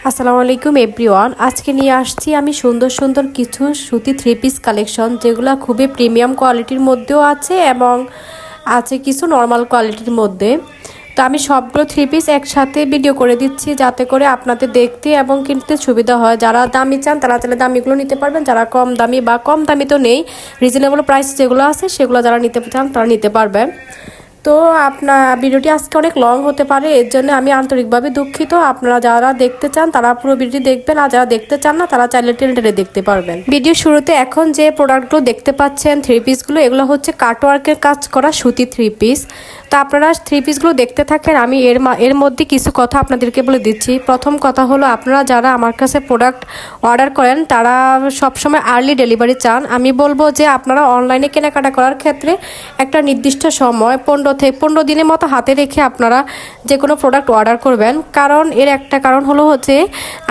আসসালামু আলাইকুম এভরিওয়ান। আজকে নিয়ে আসছি আমি সুন্দর সুন্দর কিছু সুতি থ্রি পিস কালেকশন, যেগুলো খুবই প্রিমিয়াম কোয়ালিটির মধ্যেও আছে এবং আছে কিছু নর্মাল কোয়ালিটির মধ্যে। তো আমি সবগুলো থ্রি পিস একসাথে ভিডিও করে দিচ্ছি, যাতে করে আপনাদের দেখতে এবং কিনতে সুবিধা হয়। যারা দামি চান তারা চাইলে দামিগুলো নিতে পারবেন, যারা কম দামি বা কম দামি তো নেই, রিজনেবল প্রাইস যেগুলো আছে সেগুলো যারা নিতে চান তারা নিতে পারবেন। তো আপনার ভিডিওটি আজকে অনেক লং হতে পারে, এর জন্য আমি আন্তরিকভাবে দুঃখিত। আপনারা যারা দেখতে চান তারা পুরো ভিডিওটি দেখবেন, আর যারা দেখতে চান না তারা চাইলে টেনে টেনে দেখতে পারবেন। ভিডিও শুরুতে এখন যে প্রোডাক্টগুলো দেখতে পাচ্ছেন থ্রি পিসগুলো, এগুলো হচ্ছে কাটওয়ার্কের কাজ করা সুতি থ্রি পিস। তো আপনারা থ্রি পিসগুলো দেখতে থাকেন, আমি এর মধ্যে কিছু কথা আপনাদেরকে বলে দিচ্ছি। প্রথম কথা হলো, আপনারা যারা আমার কাছে প্রোডাক্ট অর্ডার করেন তারা সবসময় আর্লি ডেলিভারি চান। আমি বলবো যে আপনারা অনলাইনে কেনাকাটা করার ক্ষেত্রে একটা নির্দিষ্ট সময় 15 দিনের মতো হাতে রেখে আপনারা যে কোনো প্রোডাক্ট অর্ডার করবেন। কারণ এর একটা কারণ হলো হচ্ছে,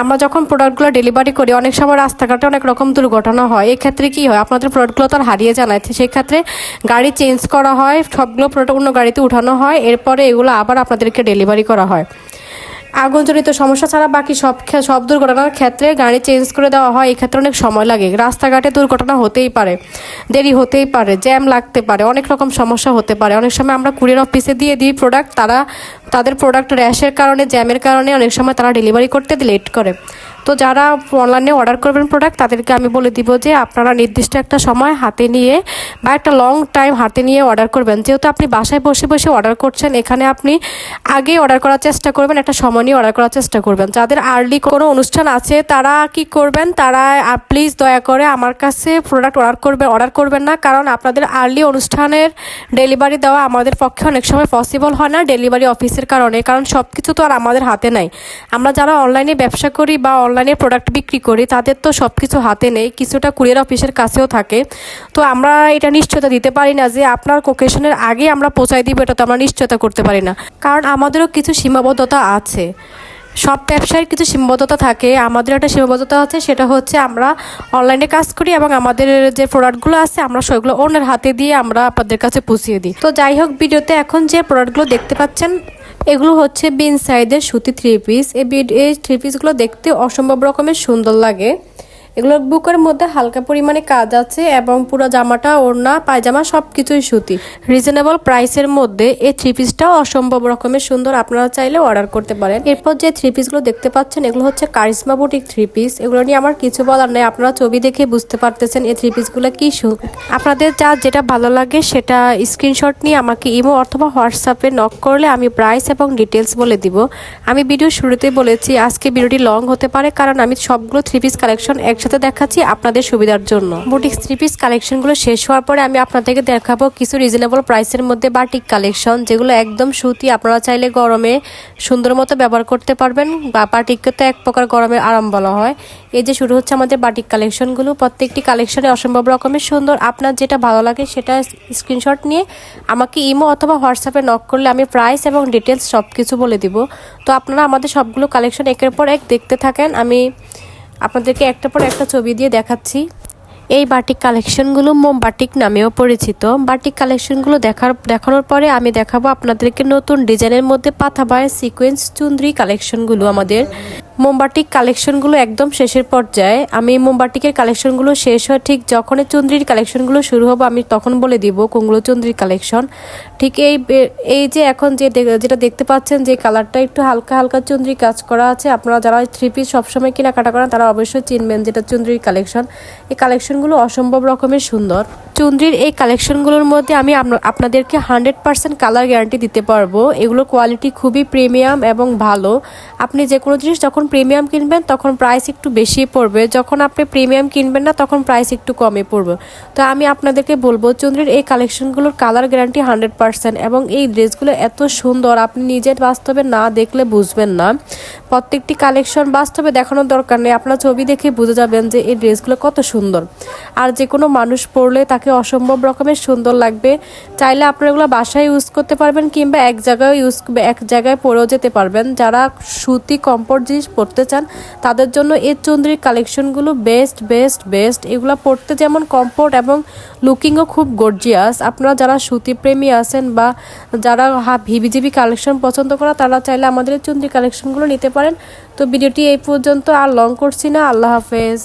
আমরা যখন প্রোডাক্টগুলো ডেলিভারি করি অনেক সময় রাস্তাঘাটে অনেক রকম দুর্ঘটনা হয়। এক্ষেত্রে কী হয়, আপনাদের প্রোডাক্টগুলো তো আর হারিয়ে যায় না, সেক্ষেত্রে গাড়ি চেঞ্জ করা হয়, সবগুলো প্রোডাক্ট অন্য গাড়িতে উঠানো হয়, এরপরে এগুলো আবার আপনাদেরকে ডেলিভারি করা হয়। আগুনজনিত সমস্যা ছাড়া বাকি সব দুর্ঘটনার ক্ষেত্রে গাড়ি চেঞ্জ করে দেওয়া হয়। এক্ষেত্রে অনেক সময় লাগে, রাস্তাঘাটে দুর্ঘটনা হতেই পারে, দেরি হতেই পারে, জ্যাম লাগতে পারে, অনেক রকম সমস্যা হতে পারে। অনেক সময় আমরা কুরিয়ার অফিসে দিয়ে দিই প্রোডাক্ট, তাদের প্রোডাক্ট র্যাশের কারণে, জ্যামের কারণে অনেক সময় তারা ডেলিভারি করতে লেট করে। তো যারা অনলাইনে অর্ডার করবেন প্রোডাক্ট, তাদেরকে আমি বলে দিব যে আপনারা নির্দিষ্ট একটা সময় হাতে নিয়ে বা একটা লং টাইম হাতে নিয়ে অর্ডার করবেন। যেহেতু আপনি বাসায় বসে বসে অর্ডার করছেন, এখানে আপনি আগেই অর্ডার করার চেষ্টা করবেন, একটা সময় নিয়ে অর্ডার করার চেষ্টা করবেন। যাদের আর্লি কোনো অনুষ্ঠান আছে তারা কি করবেন, তারা প্লিজ দয়া করে আমার কাছে প্রোডাক্ট অর্ডার করবেন না। কারণ আপনাদের আর্লি অনুষ্ঠানের ডেলিভারি দেওয়া আমাদের পক্ষে অনেক সময় পসিবল হয় না ডেলিভারি অফিসের কারণে। কারণ সব কিছু তো আর আমাদের হাতে নাই। আমরা যারা অনলাইনে ব্যবসা করি বা অনলাইনে প্রোডাক্ট বিক্রি করি, তাদের তো সব কিছু হাতে নেই, কিছুটা কুরিয়ার অফিসের কাছেও থাকে। তো আমরা এটা নিশ্চয়তা দিতে পারি না যে আপনার লোকেশনের আগে আমরা পৌঁছায় দিব, এটা তো আমরা নিশ্চয়তা করতে পারি না। কারণ আমাদেরও কিছু সীমাবদ্ধতা আছে, সব ব্যবসায়ের কিছু সীমাবদ্ধতা থাকে। আমাদের একটা সীমাবদ্ধতা আছে, সেটা হচ্ছে আমরা অনলাইনে কাজ করি এবং আমাদের যে প্রোডাক্টগুলো আছে আমরা সেগুলো অন্যের হাতে দিয়ে আমরা আপনাদের কাছে পৌঁছিয়ে দিই। তো যাই হোক, ভিডিওতে এখন যে প্রোডাক্টগুলো দেখতে পাচ্ছেন এগুলো হচ্ছে বিন সাইজের সুতি থ্রি পিস। এই থ্রি পিসগুলো দেখতে অসম্ভব রকমের সুন্দর লাগে। এগুলোর বুকের মধ্যে হালকা পরিমাণে কাজ আছে এবং পুরো জামাটা, ওড়না, পায়জামা সব কিছুই সুতি। রিজনেবল প্রাইসের মধ্যে এই থ্রি পিসটাও অসম্ভব রকমের সুন্দর, আপনারা চাইলে অর্ডার করতে পারেন। এরপর যে থ্রি পিসগুলো দেখতে পাচ্ছেন এগুলো হচ্ছে কারিশমা বুটিক থ্রি পিস। এগুলো নিয়ে আমার কিছু বলার নেই, আপনারা ছবি দেখে বুঝতে পারতেছেন এই থ্রি পিসগুলো কি সুন্দর। আপনাদের যেটা ভালো লাগে সেটা স্ক্রিনশট নিয়ে আমাকে ইমো অথবা হোয়াটসঅ্যাপে নক করলে আমি প্রাইস এবং ডিটেলস বলে দিব। আমি ভিডিও শুরুতে বলেছি আজকে ভিডিওটি লং হতে পারে, কারণ আমি সবগুলো থ্রি পিস কালেকশন একসাথে দেখাচ্ছি আপনাদের সুবিধার জন্য। বুটিক থ্রি পিস কালেকশনগুলো শেষ হওয়ার পরে আমি আপনাদেরকে দেখাবো কিছু রিজনেবল প্রাইসের মধ্যে বাটিক কালেকশন, যেগুলো একদম সুতি। আপনারা চাইলে গরমে সুন্দর মতো ব্যবহার করতে পারবেন, বা বাটিককে তো এক প্রকার গরমের আরাম বলা হয়। এই যে শুরু হচ্ছে আমাদের বাটিক কালেকশনগুলো, প্রত্যেকটি কালেকশনে অসম্ভব রকমের সুন্দর। আপনার যেটা ভালো লাগে সেটা স্ক্রিনশট নিয়ে আমাকে ইমো অথবা হোয়াটসঅ্যাপে নক করলে আমি প্রাইস এবং ডিটেলস সব কিছু বলে দিব। তো আপনারা আমাদের সবগুলো কালেকশন একের পর এক দেখতে থাকেন, আমি আপনাদেরকে একটা পর একটা ছবি দিয়ে দেখাচ্ছি। এই বাটিক কালেকশনগুলো মোম বাটিক নামেও পরিচিত। বাটিক কালেকশনগুলো দেখানোর পরে আমি দেখাবো আপনাদেরকে নতুন ডিজাইনের মধ্যে পাথাবায় সিকোয়েন্স চুন্দ্রি কালেকশনগুলো। আমাদের মোমবাটিক কালেকশনগুলো একদম শেষের পর্যায়ে। আমি মোমবাটিকের কালেকশনগুলো শেষ হয় ঠিক যখন চুন্দ্রির কালেকশনগুলো শুরু হবে, আমি তখন বলে দিব কোনগুলো চুন্দ্রির কালেকশন। ঠিক এই যে এখন যেটা দেখতে পাচ্ছেন, যে কালারটা একটু হালকা হালকা চুন্দ্রি কাজ করা আছে, আপনারা যারা থ্রি পিস সবসময় কেনাকাটা করেন তারা অবশ্যই চিনবেন যেটা চুন্দ্রির কালেকশন। এই কালেকশনগুলো অসম্ভব রকমের সুন্দর। চুন্দ্রির এই কালেকশনগুলোর মধ্যে আমি আপনাদেরকে 100% কালার গ্যারান্টি দিতে পারবো। এগুলোর কোয়ালিটি খুবই প্রিমিয়াম এবং ভালো। আপনি যে কোনো জিনিস যখন প্রিমিয়াম কিনবেন তখন প্রাইস একটু বেশি পড়বে, যখন আপনি প্রিমিয়াম কিনবেন না তখন প্রাইস একটু কমে পড়বে। তো আমি আপনাদেরকে বলবো চুন্দ্রির এই কালেকশনগুলোর কালার গ্যারান্টি 100%। এবং এই ড্রেসগুলো এত সুন্দর, আপনি নিজের বাস্তবে না দেখলে বুঝবেন না। প্রত্যেকটি কালেকশন বাস্তবে দেখানোর দরকার নেই, আপনার ছবি দেখে বুঝে যাবেন যে এই ড্রেসগুলো কত সুন্দর। আর যে কোনো মানুষ পরলে তাকে অসম্ভব রকমের সুন্দর লাগবে। চাইলে আপনারা এগুলো বাসায় ইউজ করতে পারবেন, কিংবা এক জায়গায় পরেও যেতে পারবেন। যারা সুতি কমফোর্ট জিনিস পরতে চান তাদের জন্য এই চুনরির কালেকশনগুলো বেস্ট। এগুলো পরতে যেমন কমফোর্ট এবং লুকিংও খুব গর্জিয়াস। আপনারা যারা সুতি প্রেমী আছেন বা যারা হিবিজিবি কালেকশন পছন্দ করা তারা চাইলে আমাদের এই চুনরি কালেকশনগুলো নিতে পারেন। তো ভিডিওটি এই পর্যন্ত, আর লং করছি না। আল্লাহ হাফেজ।